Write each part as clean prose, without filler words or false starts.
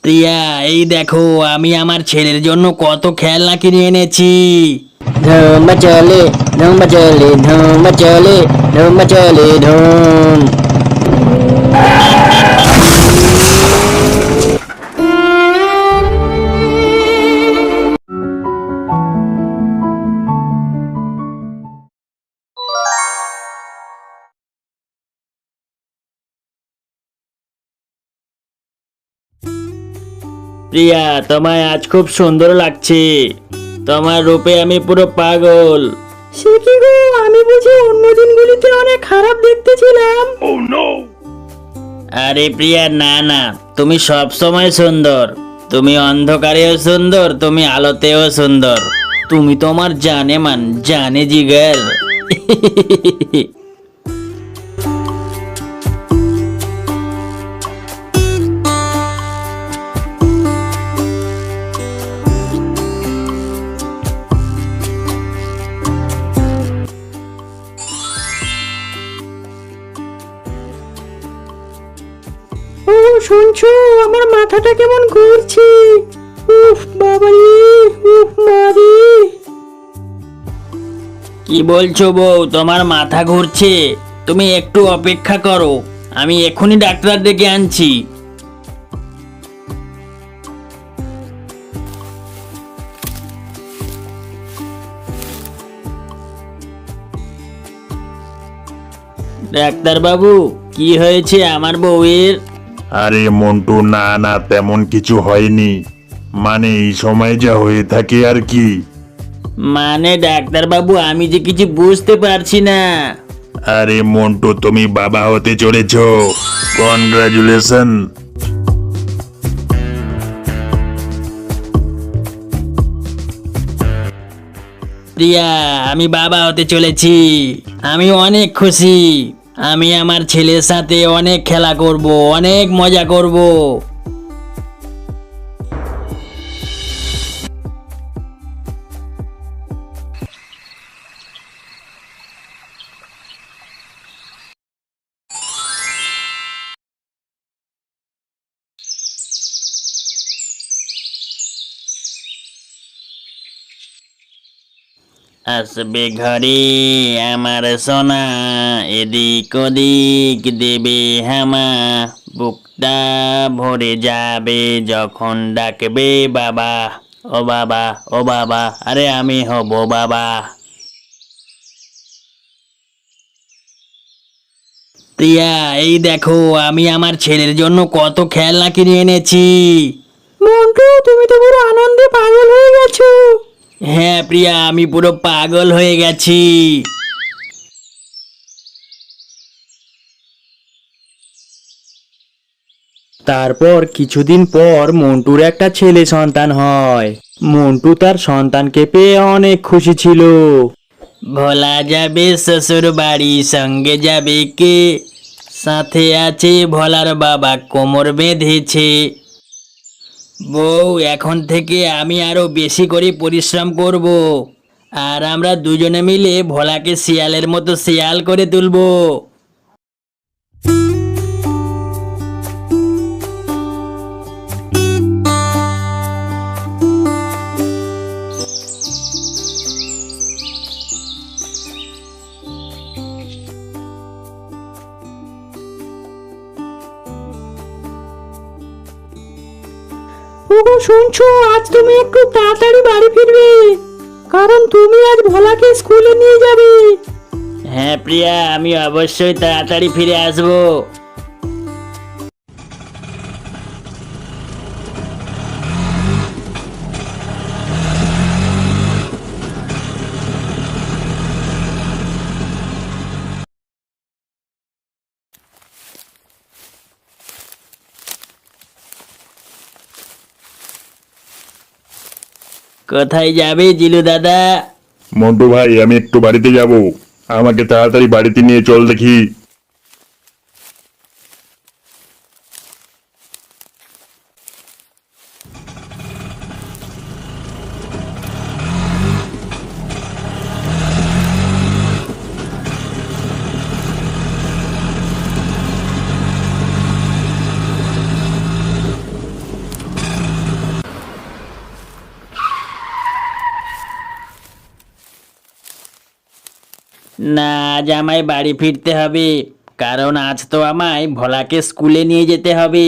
প্রিয়া, এই দেখো আমি আমার ছেলের জন্য কত খেলনা কিনে এনেছি। ধুম চলে ধুম চলে ধুম চলে ধুম চলে ধুম। প্রিয়া, তোমায় আজ খুব সুন্দর লাগছে। তোমার রূপে আমি পুরো পাগল। সে কি গো, আমি বুঝি অন্য দিনগুলিতে অনেক খারাপ দেখতে ছিলাম? আরে প্রিয়া, না না, তুমি সব সময় সুন্দর। তুমি অন্ধকারেও সুন্দর, তুমি আলোতেও সুন্দর। তুমি তোমার জানে মান, জানে জিগার। ও শুনছো, আমার মাথাটা কেমন ঘুরছে। উফ বাবারে, উফ মারে। কি বলছো বউ, তোমার মাথা ঘুরছে? তুমি একটু অপেক্ষা করো, আমি এখনই ডাক্তার ডেকে আনছি। ডাক্তার বাবু, কি হয়েছে আমার বউয়ের? আরে মন্টু, না না, তেমন কিছু হয়নি। মানে এই সময় যা হয়ে থাকে আর কি। মানে ডাক্তার বাবু, আমি যে কিছু বুঝতে পারছি না। আরে মন্টু, তুমি বাবা হতে চলেছ। কনগ্রাচুলেশন। প্রিয়া, আমি বাবা হতে চলেছি। আমি অনেক খুশি। আমি আমার ছেলের সাথে অনেক খেলা করব, অনেক মজা করব। আসবে ঘরে আমার সোনা, এদিক ওদিক দেবে হামা, বুকটা ভরে যাবে যখন ডাকবে বাবা। ও বাবা, ও বাবা, আরে আমি হব বাবা। প্রিয়া, এই দেখো আমি আমার ছেলের জন্য কত খেলনা কিনে এনেছি। মন্টু, তুমি তো পুরো আনন্দে পাগল হয়ে গেছো। হ্যাঁ প্রিয়া, আমি পুরো পাগল হয়ে গেছি। তারপর কিছুদিন পর মন্টুর একটা ছেলে সন্তান হয়। মন্টু তার সন্তানকে পেয়ে অনেক খুশি ছিল। ভোলা যাবে শ্বশুর বাড়ি, সঙ্গে যাবে কে? সাথে আছে ভোলার বাবা, কোমর বেঁধেছে। বউ, এখন থেকে আমি আরো বেশি করে পরিশ্রম করব, আর আমরা দুজনে মিলে ভোলাকে শিয়ালের মতো শিয়াল করে তুলবো। ওগো শুনছো, আজ তুমি একটু তাড়াতাড়ি বাড়ি ফিরবে, কারণ তুমি আজ ভোলাকে স্কুলে নিয়ে যাবে। হ্যাঁ প্রিয়া, আমি অবশ্যই তাড়াতাড়ি ফিরে আসবো। কোথায় যাবে জিলু দাদা? মন্টু ভাই, আমি একটু বাড়িতে যাব। আমাকে তাড়াতাড়ি বাড়িতে নিয়ে চল দেখি। না, আজ আমায় বাড়ি ফিরতে হবে, কারণ আজ তো আমায় ভোলাকে স্কুলে নিয়ে যেতে হবে।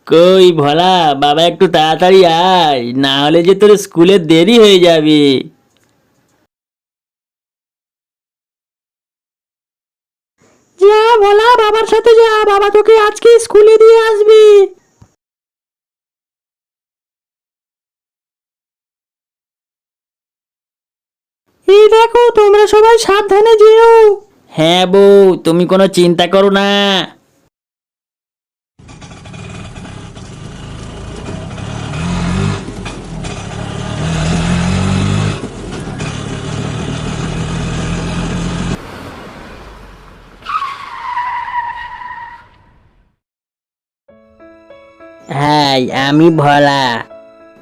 কই ভোলা, বাবা একটু তাড়াতাড়ি আয়, না হলে যে তোর স্কুলে দেরি হয়ে যাবে। যা ভোলা, বাবার সাথে যা, বাবা তোকে আজকে স্কুলে দিয়ে আসবে। এই দেখো, তোমরা সবাই সাবধানে যেও। হ্যাঁ বউ, তুমি কোনো চিন্তা করো না। হাই, আমি ভোলা।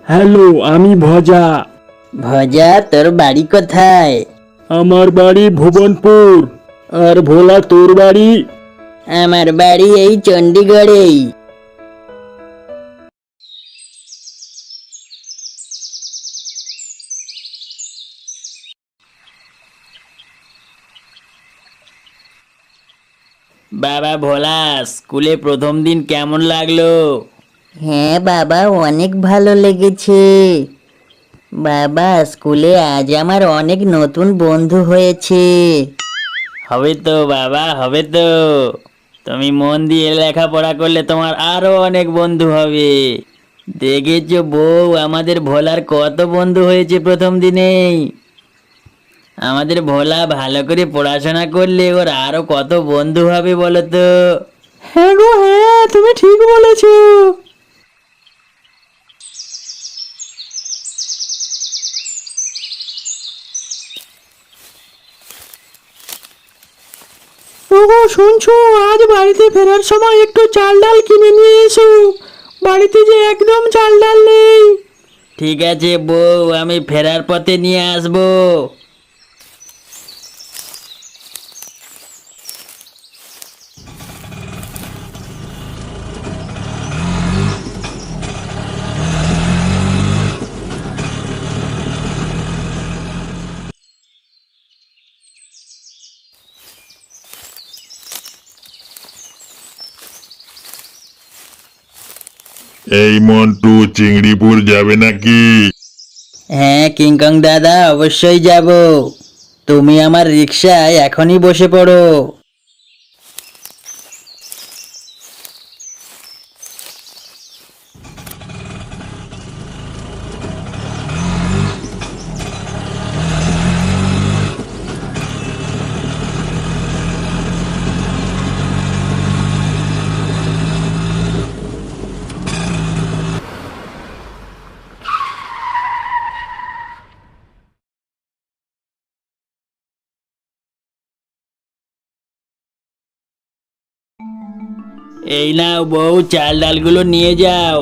হ্যালো, আমি ভজা। ভজা, তোর বাড়ি কোথায়? আমার বাড়ি ভুবনপুর। আর ভোলা, তোর বাড়ি? আমার বাড়ি এই চণ্ডীগড়েই। বাবা ভোলা, স্কুলে প্রথম দিন কেমন লাগলো? হ্যাঁ বাবা, অনেক ভালো লেগেছে। বাবা, স্কুলে আজ আমার অনেক নতুন বন্ধু হয়েছে। হবে তো বাবা, হবে তো। তুমি মন দিয়ে লেখাপড়া করলে তোমার আরো অনেক বন্ধু হবে। দেখেছো বউ, আমাদের ভোলার কত বন্ধু হয়েছে প্রথম দিনেই। আমাদের ভোলা ভালো করে পড়াশোনা করলে ওর আরো কত বন্ধু হবে বলো তো। হ্যাঁ গো, হ্যাঁ, তুমি ঠিক বলেছো। ওগো শুনছো, আজ বাড়িতে ফেরার সময় একটু চাল ডাল কিনে নিয়ে এসো। বাড়িতে যে একদম চাল ডাল নেই। ঠিক আছে বউ, আমি ফেরার পথে নিয়ে আসবো। এই মন্টু, চিংড়িপুর যাবে নাকি? হ্যাঁ কিংকং দাদা, অবশ্যই যাব। তুমি আমার রিকশায় এখনই বসে পড়ো। এই নাও বউ, চাল ডালগুলো নিয়ে যাও।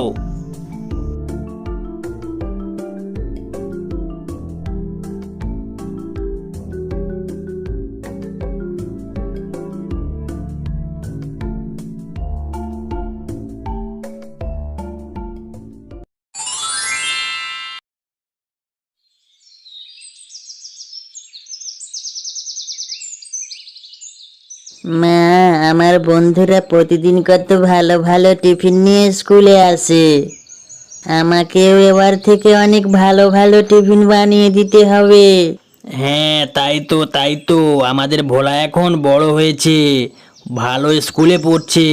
মা, আমার বন্ধুরা প্রতিদিন কত ভালো ভালো টিফিন নিয়ে স্কুলে আসে। আমাকেও এবার থেকে অনেক ভালো ভালো টিফিন বানিয়ে দিতে হবে। হ্যাঁ তাই তো, তাই তো। আমাদের ভোলা এখন বড় হয়েছে, ভালো স্কুলে পড়ছে,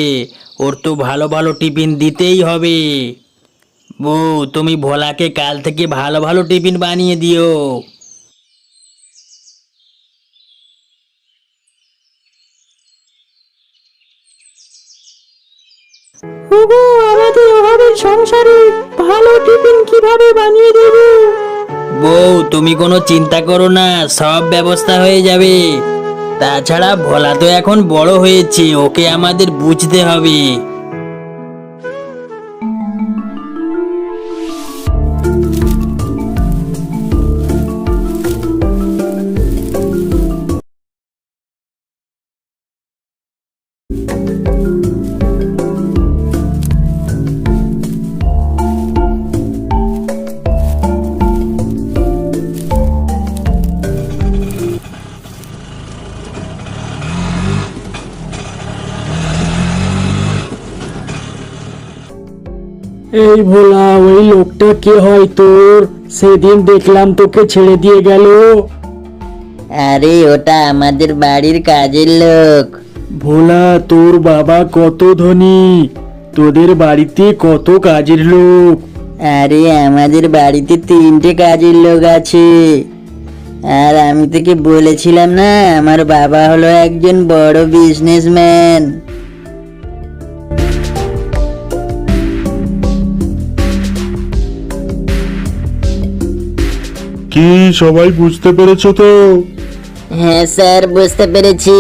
ওর তো ভালো ভালো টিফিন দিতেই হবে। বউ, তুমি ভোলাকে কাল থেকে ভালো ভালো টিফিন বানিয়ে দিও। ওগো, আমাদের অভাবের সংসারে ভালো টিফিন কিভাবে বানিয়ে দেবো? বউ, তুমি কোনো চিন্তা করো না, সব ব্যবস্থা হয়ে যাবে। তাছাড়া ভোলা তো এখন বড় হয়েছে, ওকে আমাদের বুঝতে হবে। এই ভোলা, ওই লোকটা কে হয় তোর? সেদিন দেখলাম তোকে ছেড়ে দিয়ে গেল। আরে ওটা আমাদের বাড়ির কাজের লোক। ভোলা, তোর বাবা কত ধনী, তোদের বাড়িতে কত কাজের লোক। আরে আমাদের বাড়িতে 3টে কাজের লোক আছে। আর আমি তোকে বলেছিলাম না, আমার বাবা হলো একজন বড় বিজনেসম্যান। কি সবাই বুঝতে পেরেছো তো? হ্যাঁ স্যার, বুঝতে পেরেছি।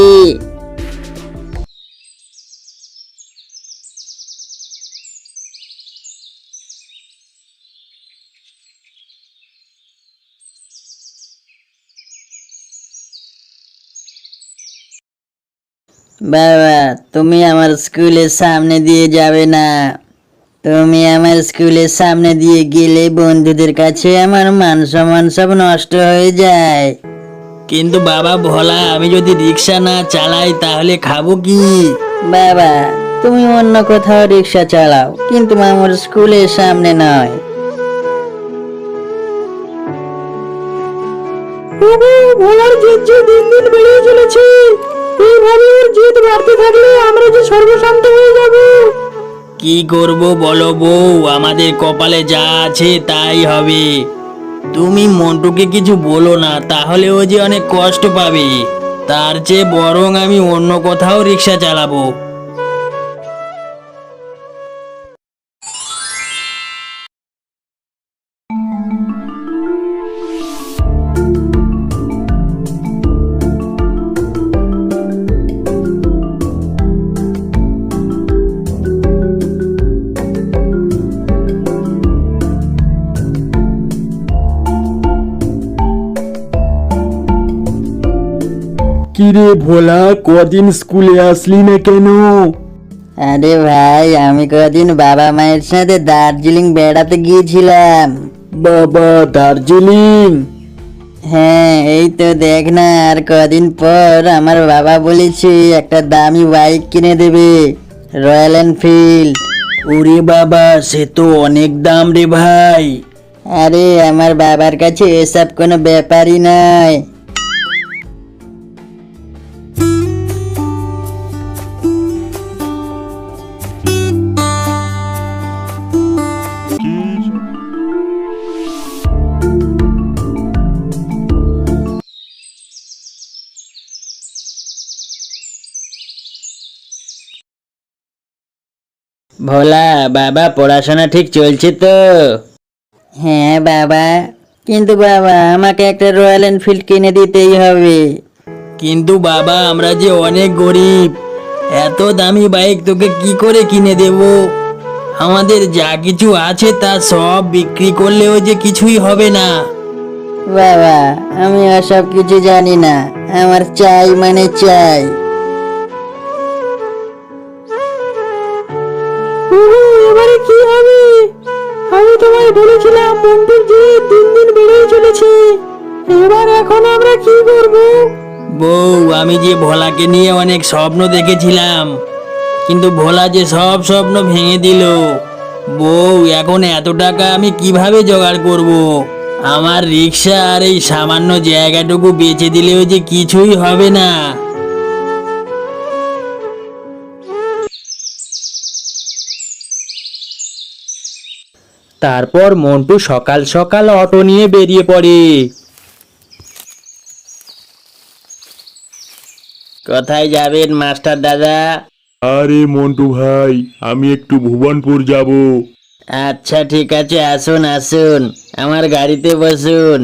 বাবা, তুমি আমার স্কুলের সামনে দিয়ে যাবে না। তুমি আমার স্কুলের সামনে দিয়ে গেলে বন্ধুদের কাছে আমার মান সম্মান সব নষ্ট হয়ে যায়। কিন্তু বাবা ভোলা, আমি যদি রিক্সা না চালাই তাহলে খাবো কি? বাবা, তুমি অন্য কোথাও রিক্সা চালাও, কিন্তু আমার স্কুলের সামনে নয়। ওগো, ভোলার জেদ যে দিন দিন বেড়ে চলেছে। এইভাবে ওর জেদ বাড়তে থাকলে আমরা যে সর্বশান্ত হয়ে যাব। কি করব বলো বউ, আমাদের কপালে যা আছে তাই হবে। তুমি মন্টুকে কিছু বলো না, তাহলে ও যে অনেক কষ্ট পাবে। তার চেয়ে বরং আমি অন্য কোথাও রিক্সা চালাবো। কিরে ভোলা, কদিন স্কুলে আসলি না কেন? আরে ভাই, আমি কদিন বাবা মায়ের সাথে দার্জিলিং বেড়াতে গিয়েছিলাম। বাবা, দার্জিলিং? হ্যাঁ, এই তো দেখ না, আর কদিন পর আমার বাবা বলেছে একটা দামি বাইক কিনে দেবে, রয়্যাল এনফিল্ড। ওরে বাবা, সে তো অনেক দাম রে ভাই। আরে আমার বাবার কাছে এসব কোনো ব্যাপারই নয়। ভোলা বাবা, পড়াশোনা ঠিক চলছে তো? হ্যাঁ বাবা, কিন্তু বাবা আমাকে একটা রয়্যাল এনফিল্ড কিনে দিতেই হবে। কিন্তু বাবা, আমরা যে অনেক গরিব, এত দামি বাইক তোকে কি করে কিনে দেব? আমাদের যা কিছু আছে তা সব বিক্রি করলেও যে কিছুই হবে না। বাবা, আমি ওসব কিছু জানি না, আমার চাই মানে চাই। ওগো, এবারে কি হবে? আমি তোমায় বলেছিলাম মন্টুর জেদ দিন দিন বেড়েই চলেছে। এবার এখন আমরা কি করব? বউ, আমি যে ভোলাকে নিয়ে অনেক স্বপ্ন দেখেছিলাম, কিন্তু ভোলা যে সব স্বপ্ন ভেঙে দিল। বউ, এখন এত টাকা আমি কিভাবে জোগাড় করব? আমার রিক্সা আর এই সামান্য জায়গাটুকু বেচে দিলেও যে কিছুই হবে না। তারপর মন্টু সকাল সকাল অটো নিয়ে বেরিয়ে পড়ে। কোথায় যাবেন মাস্টার দাদা? আরে মন্টু ভাই, আমি একটু ভুবনপুর যাব। আচ্ছা ঠিক আছে, আসুন আসুন, আমার গাড়িতে বসুন।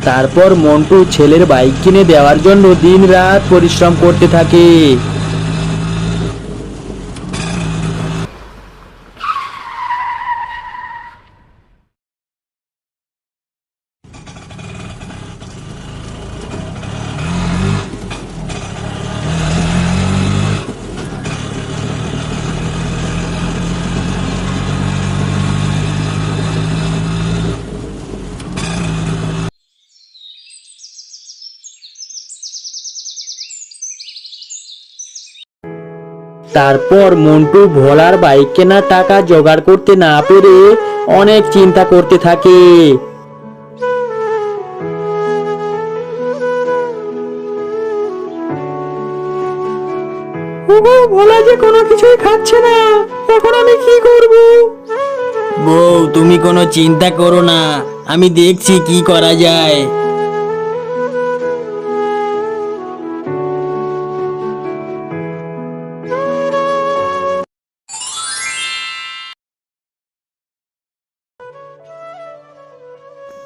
তারপর মন্টু ছেলের বাইক কিনে দেওয়ার জন্য দিনরাত পরিশ্রম করতে থাকে। তারপর মন্টু ভোলার বাইক কেনার টাকা জোগাড় করতে না পেরে অনেক চিন্তা করতে থাকে। ওগো, ভোলা যে কোনো কিছুই খাচ্ছে না, এখন আমি কি করব? বউ, তুমি কোনো চিন্তা করো না, আমি দেখছি কি করা যায়।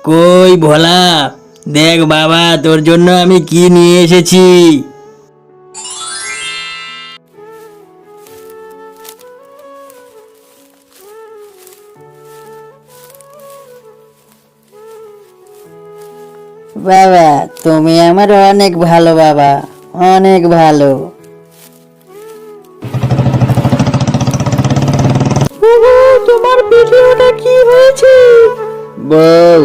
কই ভোলা, দেখ বাবা, তোর জন্য আমি কি নিয়ে এসেছি। বাবা, তুমি আমার অনেক ভালো বাবা, অনেক ভালো। ওগো, তোমার পিঠে ওটা কি হয়েছে? বউ,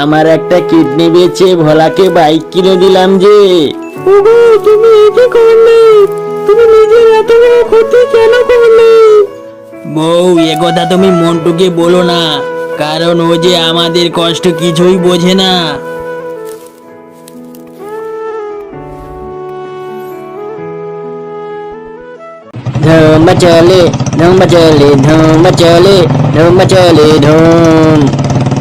আমার একটা কিডনি বেচে ভোলাকে বাইক কিনে দিলাম যে। ওগো, তুমি এ কি করলে? তুমি নিজের এত বড় ক্ষতি কেন করলে? বউ, এ কথা তুমি মন্টুকে বলো না, কারণ ও যে আমাদের কষ্ট কিছুই বোঝে না। ধুম চলে ধুম চলে ধুম চলে ধুম চলে ধুম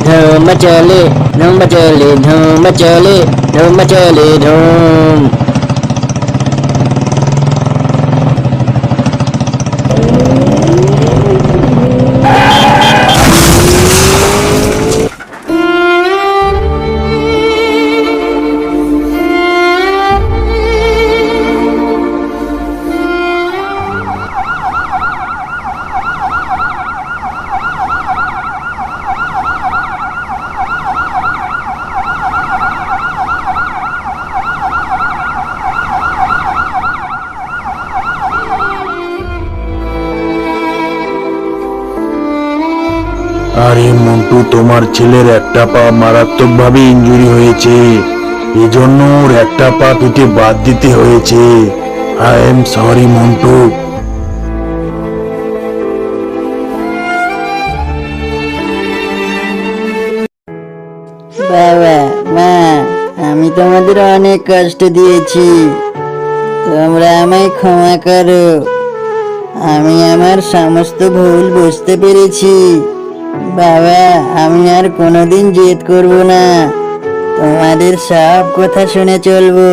ধুম চলে ধুম চলে ধুম চলে ধুম চলে ধুম। আরে মন্টু, তোমার ছেলের একটা পা মারাত্মকভাবে ইনজুরি হয়েছে, এজন্য ওর একটা পা কেটে বাদ দিতে হয়েছে। I am sorry Montu. বাবা, মা, আমি তোমাদের অনেক কষ্ট দিয়েছি, তোমরা আমায় ক্ষমা করো। আমি আমার সমস্ত ভুল বুঝতে পেরেছি। বাবা, আমি আর কোনোদিন জেদ করব না, তোমাদের সব কথা শুনে চলবো।